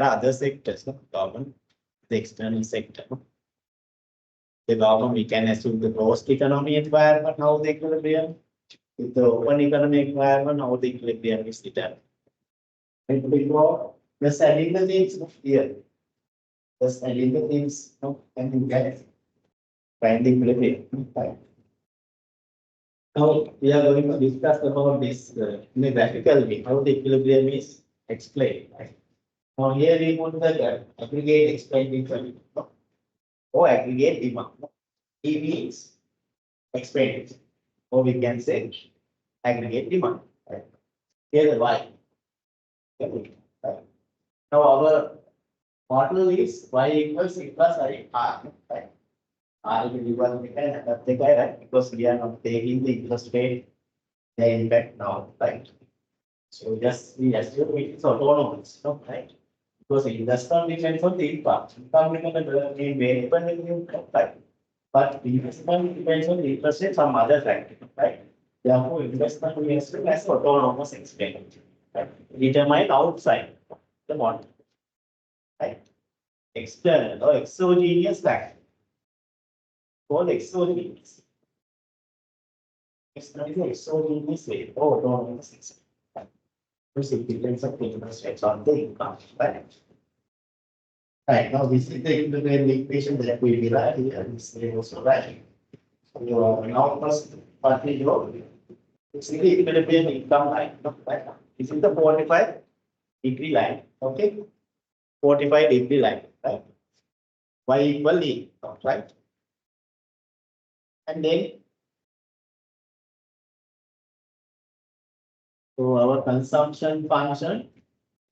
There are other sectors, no? Government, the external sector. No? The government, we can assume the closed economy environment, how the equilibrium. With the open economic environment, how the equilibrium is determined. Before, just adding the things here. Just adding the things, no, and you get find the equilibrium. Right. Now we are going to discuss about this in a graphical way, how the equilibrium is explained. Right. Now here we put the aggregate expenditure or aggregate demand. E means expenditure, or we can say aggregate demand. Right. Here the Y. Right. Now our model is Y equals C plus I R. Right. R will be equal to right, because we are not taking the interest rate, the impact now, right? So just we assume it is autonomous, no, right? Because investment depends on the income. Income depends on the main variable income, right? But investment depends on the interest rate, some other factor, right? Therefore, investment we assume as autonomous expenditure, right? Determined outside the model, right? External or exogenous factor. All exogenous. It's not exogenous way. Oh, autonomous expenditure. Because it depends on the interest rates on the income, right? Right, now this is the equation that we derive here. This is also right. So you are now first partly your it's the equilibrium income line. Right? This is the 45-degree line. Okay. 45-degree line, right? Y equal E, right? And then so our consumption function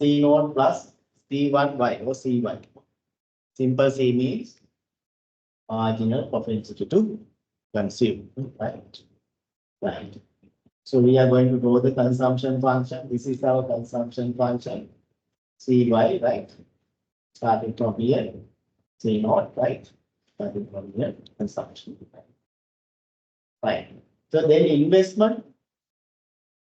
C0 plus C1Y or C1. Simple C means marginal propensity to consume, right? Right. So we are going to draw the consumption function. This is our consumption function, Cy, right? Starting from here, C0, right? Starting from here, consumption. Right. So then investment,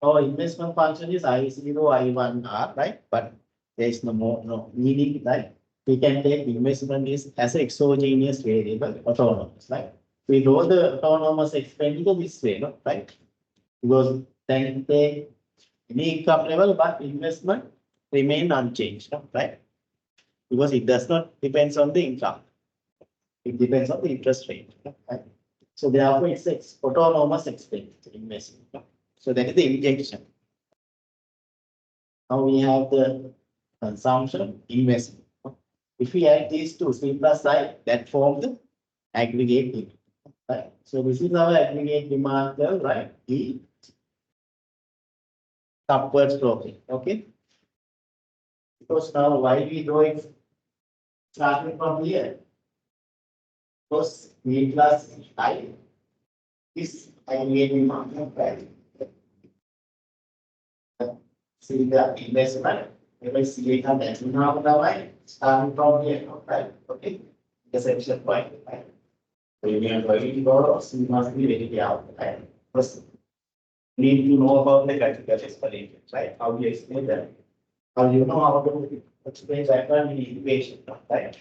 our investment function is I0, I1R, right? But there is no more meaning, right? We can take investment is as an exogenous variable, autonomous, right? We draw the autonomous expenditure this way, no? Right? Because then take any income level, but investment remain unchanged, no? Right? Because it does not depends on the income. It depends on the interest rate, right? So therefore, it's autonomous expenditure investment. So that is the injection. Now we have the consumption investment. If we add these two, C plus I, that form the aggregate demand. Right? So this is our aggregate demand curve, right? E upward sloping. Okay. Because now why we draw it starting from here? Because V plus I is aggregate demand, right? See the investment. If I see it on that now, starting from here, right? Okay. The section point, right? So you are going to go, so you must be very careful, right? First, need to know about the graphical explanation, right? How do you explain that? How you know how to explain that one in equation, right?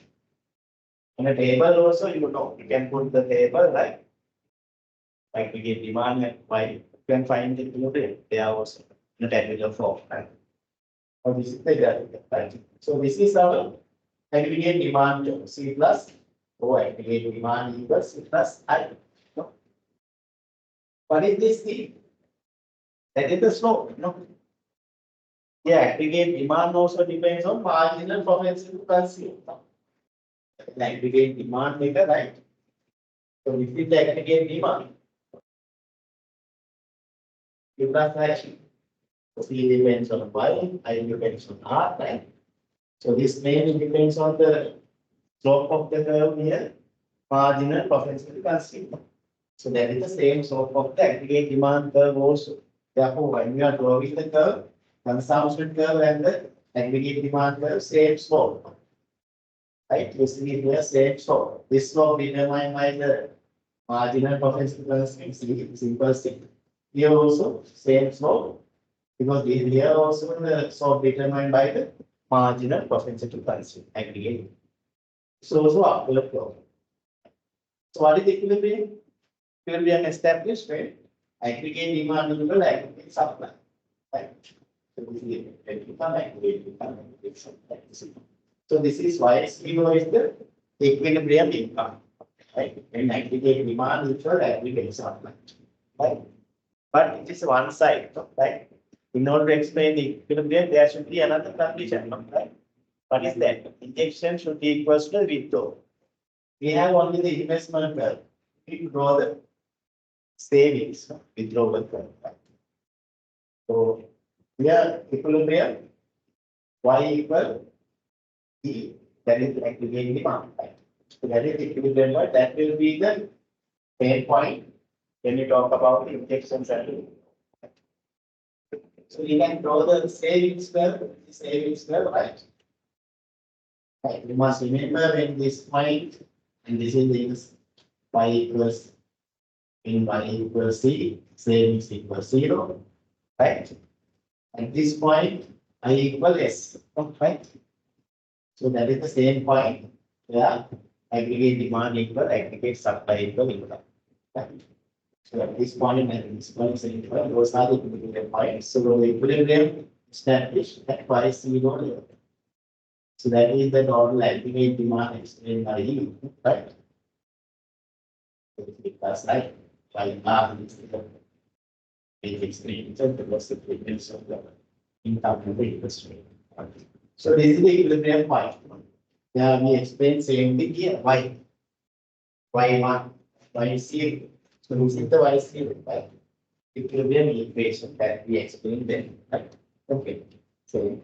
In a table also, you know, you can put the table, right? Like we get demand and why you can find the equilibrium. They are also in a tabular form, right? Or this is the graphical, right? So this is our aggregate demand term, C plus O aggregate demand equals C plus I. No? What is this thing? That is the slope, no? Yeah, aggregate demand also depends on marginal propensity to consume. No? The aggregate demand maker, right? So this is the aggregate demand. You plus I. C depends on Y, I depends on R, right? So this mainly depends on the slope of the curve here, marginal propensity to consume. So that is the same slope of the aggregate demand curve also. Therefore, when we are drawing the curve, consumption curve and the aggregate demand curve, same slope. Right? You see here, same slope. This slope determined by the marginal propensity to consume, simple C. Here also, same slope. Because here also the slope determined by the marginal propensity to consume aggregate. So also upward flow. So what is the equilibrium? Equilibrium established when aggregate demand equal aggregate supply. Right? So this is aggregate supply. So this is why zero is the equilibrium income. Right? When aggregate demand equal aggregate supply. Right? But it is one side, right? In order to explain the equilibrium, there should be another condition, right? What is that? Injection should be equal to the withdrawal. We have only the investment curve. We draw the savings, withdrawal curve. Right? So here equilibrium y equal E, that is aggregate demand. Right? So that is equilibrium, but that will be the main point when you talk about the injections and so you can draw the savings curve, right? Right. You must remember when this point and this is y equals in y equals c, savings equals 0, right? At this point, I equal s, right? So that is the same point where aggregate demand equal aggregate supply equal income. Right? So at this point and this point is equal, those are the equilibrium points. So the equilibrium established at y 0 level. So that is the total aggregate demand explained by E, right? That's right. By R is the explained the frequency of the income and the interest rate. So this is the equilibrium point. Yeah, we explain same thing here. Y. Y1, Y0. So this is the Y0, right? Equilibrium equation that we explained then, right? Okay. So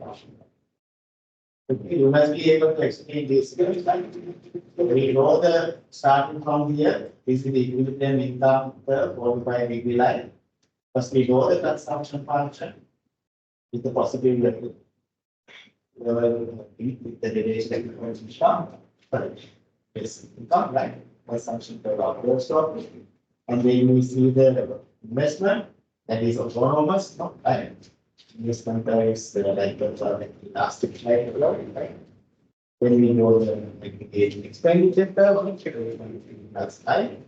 you must be able to explain this. We know the starting from here, this is the equilibrium income curve followed by degree line. First, we know the consumption function with the possibility with the relation right? Yes, income, right? Consumption curve outward stop. And then we see the investment that is autonomous, not right? Investment is like the elastic slide, right? When we know the aggregate expenditure curve, that's right.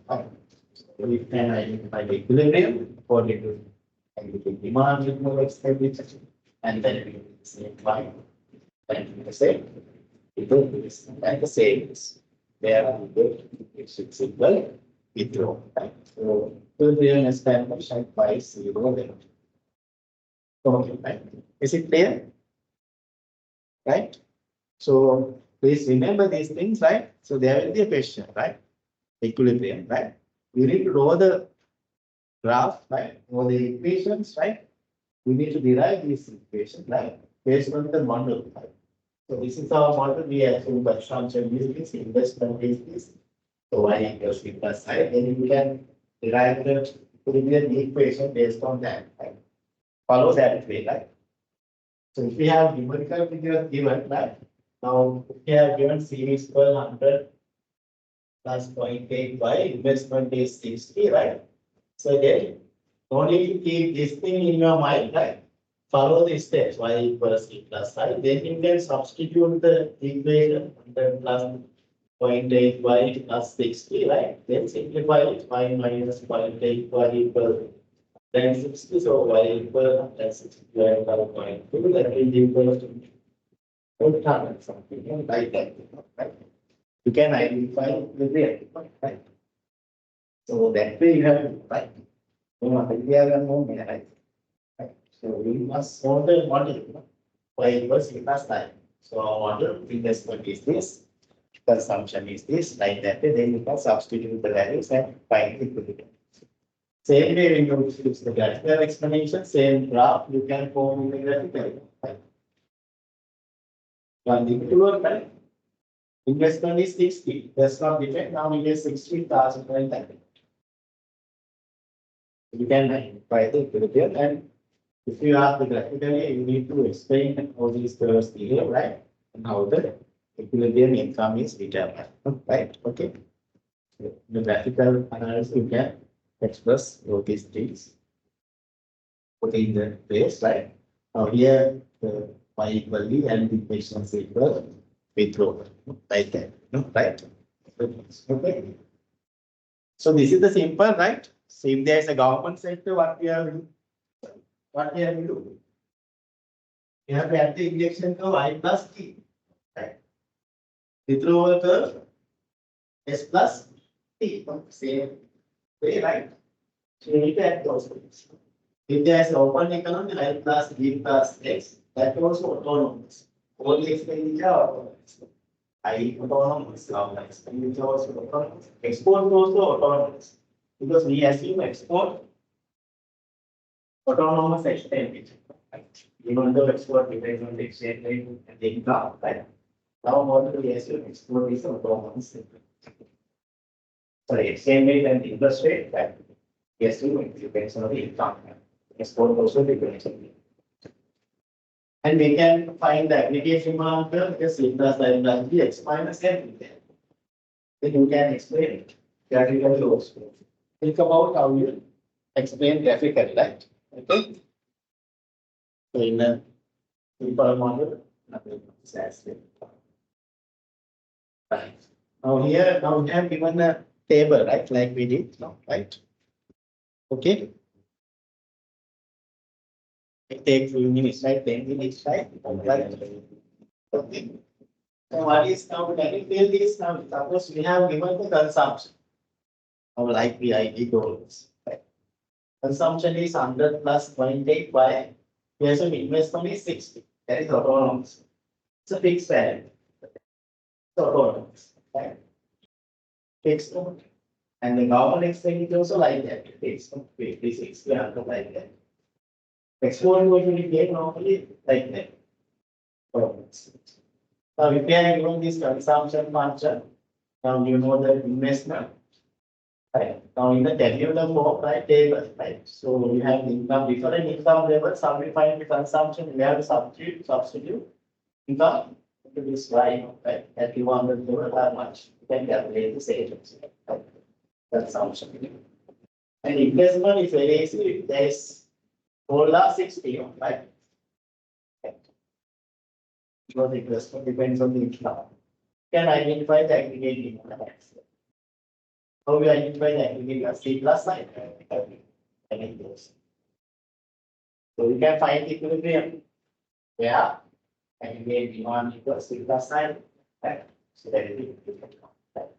We can identify the equilibrium according to aggregate demand, equal expenditure, and then we say why. And the same, it will be this, and the same is where it's equal withdraw. Right? So equilibrium established at by 0 level. Okay, right? Is it clear? Right? So please remember these things, right? So there will be a question, right? Equilibrium, right? We need to draw the graph, right? Or the equations, right? We need to derive these equations, right? Based on the model, right? So this is our model. We assume that function is this, investment is this. So y equals b plus I. Then you can derive the equilibrium equation based on that, right? Follow that way, right? So if we have numerical figures given, right? Now, if we have given series per 100 plus 0.8 by investment is 60, right? So again, no need to keep this thing in your mind, right? Follow the steps, y equals c plus I. Then you can substitute the equation 100 plus 0.8 y plus 60, right? Then simplify it, y minus 0.8 y equal then 60, so y equal 60 y equal 0.2, that is equal to something like that, right? You can identify the rate, right? So that way you have to, right? Right? So we must solve the model, y equals c plus I. So our model investment is this, consumption is this, like that, then you can substitute the values and find the equilibrium. Same way when you use the graphical explanation, same graph, you can form the graphical. One equal, right? Investment is 60. That's not different. Now it is 60,000. You can identify the equilibrium, and if you are the graphically, you need to explain how these curves behave, right? And how the equilibrium income is determined, right? Okay. The graphical analysis you can express all these things. Put in the place, right? Now here the y equal b and the equation is equal withdrawal. Like that. No, right? Okay. So this is the simple, right? So if there is a government sector, what we have to do? We have to add the injection curve I plus t. Right? Withdrawal curve s plus t. Same way, right? So you need to add those things. If there is open economy, I plus b plus x, that also autonomous. All the expenditure are autonomous. I autonomous, expenditure also autonomous. Export also autonomous. Because we assume export autonomous expenditure. Right? Even though export depends on the exchange rate and the income, right? Now what we assume export is autonomous. Sorry, exchange rate and interest rate, right? We assume it depends on the income. Export also depends on the income. And we can find the aggregate demand curve because C plus I plus B x minus everything. Then you can explain it graphically also. Think about how you explain graphically, right? Okay. So in a simple model, nothing is as simple. Right. Now here, now we have given a table, right? Like we did now, right? Okay. It takes few minutes, right? 10 minutes, right? Okay. So what is now? Can you fill this now? Suppose we have given the consumption. Now like the ID goals. Right? Consumption is 100 plus 0.8 by here's an investment is 60. That is autonomous. It's a fixed value. It's autonomous. Right? Fixed. And the government expenditure also like that. It's 56 like that. Export going to be paid normally like that. Now, if we are given this consumption function, now you know the investment, right? Now, in the tabular form, right, table, right? So, we have income, different income levels, simplifying the consumption, we have to substitute income into this y, right? At 200 level, how much you can calculate the savings, right? Consumption. And investment is very easy, there is solar 60, right? Because investment depends on the income. Can identify the aggregate demand. How we identify the aggregate C plus I? So we can find equilibrium where aggregate demand equals C plus I. Right? So that is equilibrium. Right?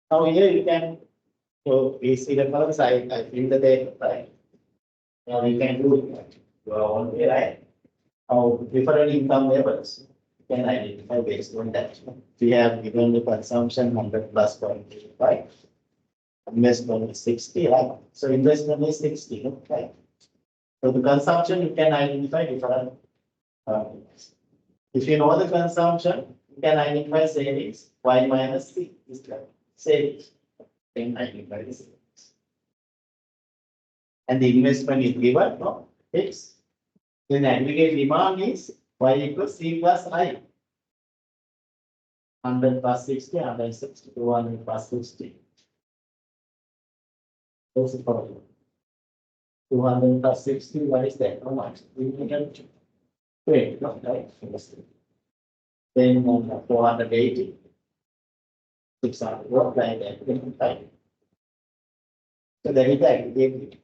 Now here you can, so we see the columns, I fill the data, right? Now you can do your own way, right? How different income levels you can identify based on that. We have given the consumption 100 plus 0.85, investment is 60, right? So investment is 60, right? So the consumption you can identify different. If you know the consumption, you can identify savings. Y minus C is the savings. Then identify the savings. And the investment is given, no? It's then aggregate demand is y equals C plus I. 100 plus 60, 160, 200 plus 60. What's the problem? 200 plus 60, what is that? How much? We can 20, right? Then 480, 600, what like that? So that is the aggregate.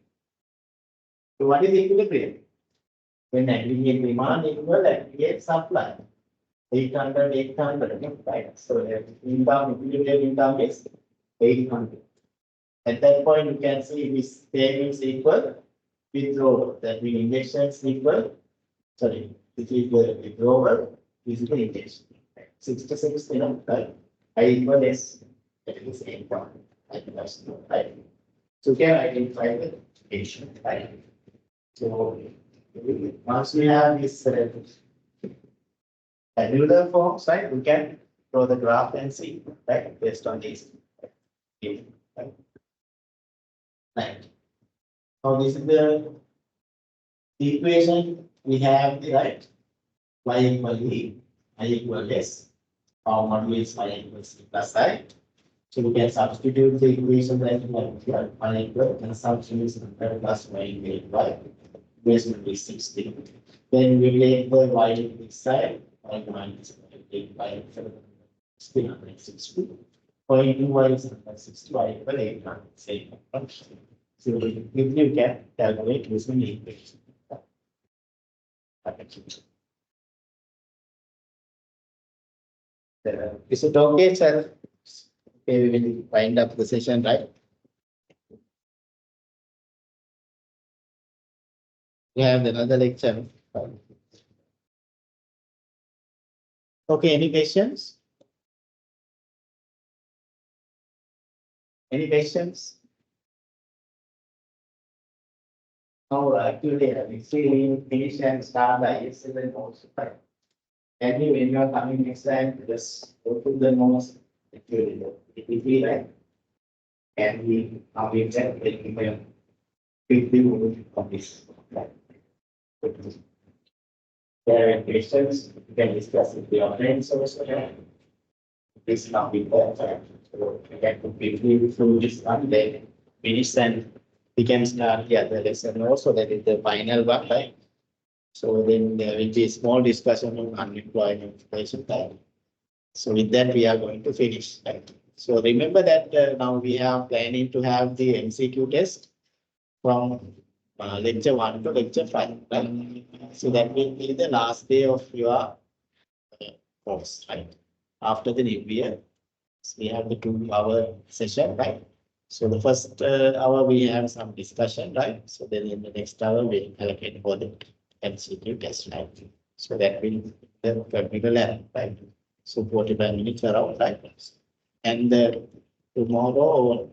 So what is equilibrium? When aggregate demand equal aggregate supply. 800, 800, right? So the income, equilibrium income is 800. At that point, you can see this savings equal withdrawal. That means injection is equal, sorry, this is the withdrawal, this is the injection. 66, right? I equal S, that is the same point. Right? So you can identify the patient, right? So once we have this tabular forms, right, we can draw the graph and see, right, based on this. Right? Right. Now this is the equation we have the right y equal E, I equal S, Our module is y equals c plus I. So we can substitute the equation that we have here. Y equals consumption is 100 plus y equals y. Base will be 60. Then we take the y this side, y minus y 360. Point 2y is 160, y equal 800. So if you can calculate using the equation. Is it okay, sir? Okay, we will wind up the session, right? We have another lecture. Okay, any questions? Any questions? No, actually, we finish and start the ISL also. And when you are coming next time, just go to the notes. Actually, it will be like, and we are in that, we can quickly move on this. There are questions, you can discuss with your friends also. This now be perfect. So we can quickly through this one, then finish and we can start the other lesson also. That is the final one, right? So then there will be a small discussion on unemployment inflation time. So with that, we are going to finish, right? So remember that now we are planning to have the MCQ test from lecture 1 to lecture 5, right? So that will be the last day of your course, right? After the new year, so we have the 2-hour session, right? So the first hour we have some discussion, right? So then in the next hour we'll allocate for the MCQ test, right? So that will be the technical lab, right? So 45 minutes around, right? And tomorrow or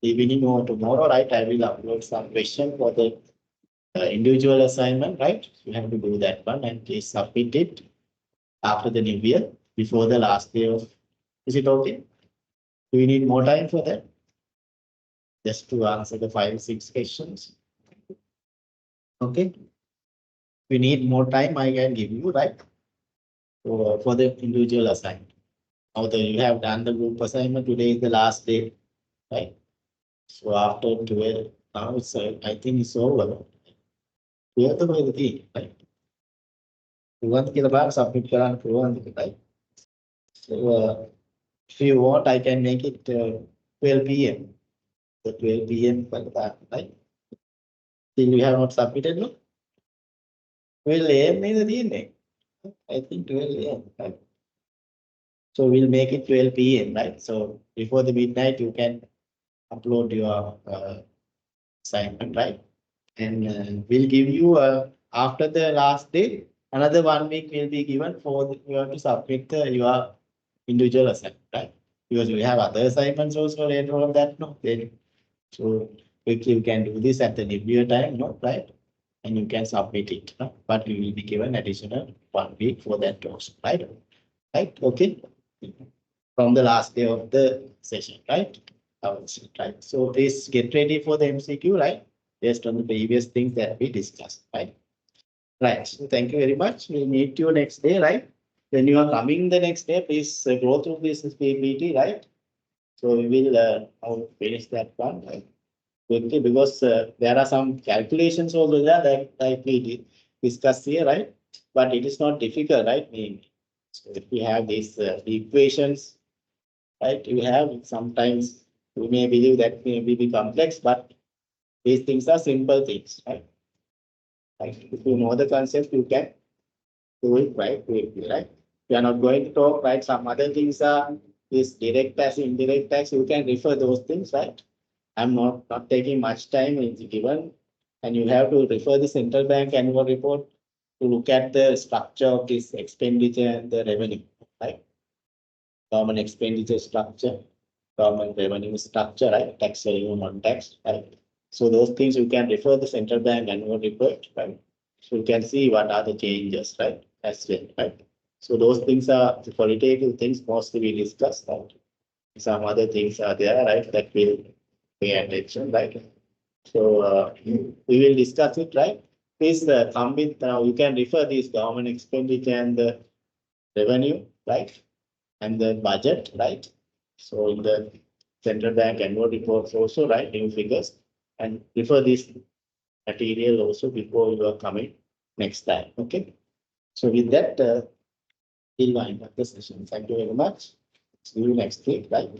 evening or tomorrow, right, I will upload some question for the individual assignment, right? You have to do that one and please submit it after the new year, before the last day of, is it okay? Do we need more time for that? Just to answer the 5-6 questions. Okay. We need more time, I can give you, right? For the individual assignment. Now that you have done the group assignment, today is the last day, right? So after 12, now it's, I think it's over. We have to go the right? One kilobyte submit right? So if you want, I can make it 12 p.m. The 12 p.m. right? Still you have not submitted, no? 12 a.m. is the DNA. I think 12 a.m. Right? So we'll make it 12 p.m. right? So before the midnight, you can upload your assignment, right? And we'll give you after the last day, another 1 week will be given for you have to submit your individual assignment, right? Because we have other assignments also later on that, no? Then so quickly you can do this at the review time, no, right? And you can submit it, no? But you will be given additional 1 week for that also, right? Right? Okay. From the last day of the session, right? Right. So please get ready for the MCQ, right? Based on the previous things that we discussed, right? Right. So thank you very much. We'll meet you next day, right? When you are coming the next day, please go through this PPT, right? So we will finish that one, right? Quickly, because there are some calculations also there that like we discussed here, right? But it is not difficult, right? So if we have these equations, right? You have sometimes we may believe that may be complex, but these things are simple things, right? Like if you know the concept, you can do it right quickly, right? We are not going to talk, right? Some other things are this direct tax, indirect tax. You can refer those things, right? I'm not taking much time. It's given, and you have to refer the central bank annual report to look at the structure of this expenditure and the revenue, right? Government expenditure structure, government revenue structure, right? Tax revenue, non-tax, right? So those things you can refer the central bank annual report, right? So you can see what are the changes, right? As well, right? So those things are the qualitative things mostly we discuss, right? Some other things are there, right? That will pay attention, right? So we will discuss it, right? Please come with, you can refer this government expenditure and the revenue, right? and the budget, right? So in the central bank annual reports also, right, new figures, and refer this material also before you are coming next time. Okay. So with that, we'll wind up the session. Thank you very much. See you next week, right?